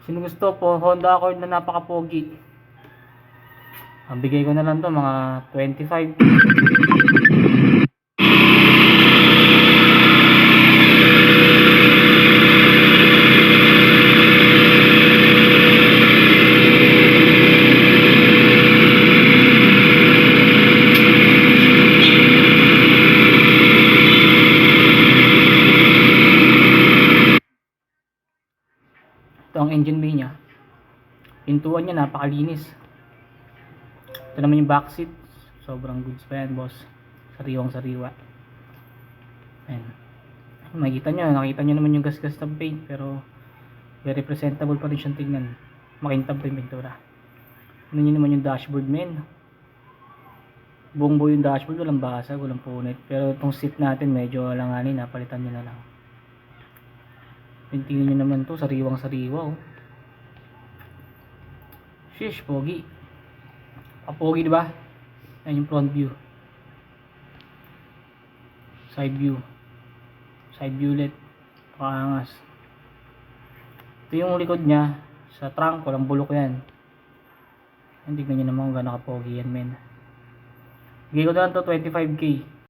Sino gusto po, Honda Accord na napaka-pogi. Bigay ko na lang to mga 25. Ito ang engine bay niya. Pintuan niya napakalinis. Ito naman yung back seat. Sobrang goods pa yan, boss. Sariwang sariwa. Ayan. Nakita nyo naman yung gas-gas na paint, pero very presentable pa rin siyang tingnan. Makintab pa yung pintura. Ano nyo naman yung dashboard, men. Buong buo yung dashboard, walang basag, walang punit. Pero itong seat natin medyo alanganin, napalitan nyo na lang. Tingnan nyo naman to, sariwang sariwa, oh. Shish, pogi. Pogi, diba? Ayan yung front view. Side view. Side view ulit. Pakangas. Ito yung likod nya. Sa trunk, walang bulok yan. Tingnan nyo naman kung gano'n ka pogi yan, men. Bigay ko na lang to 25k.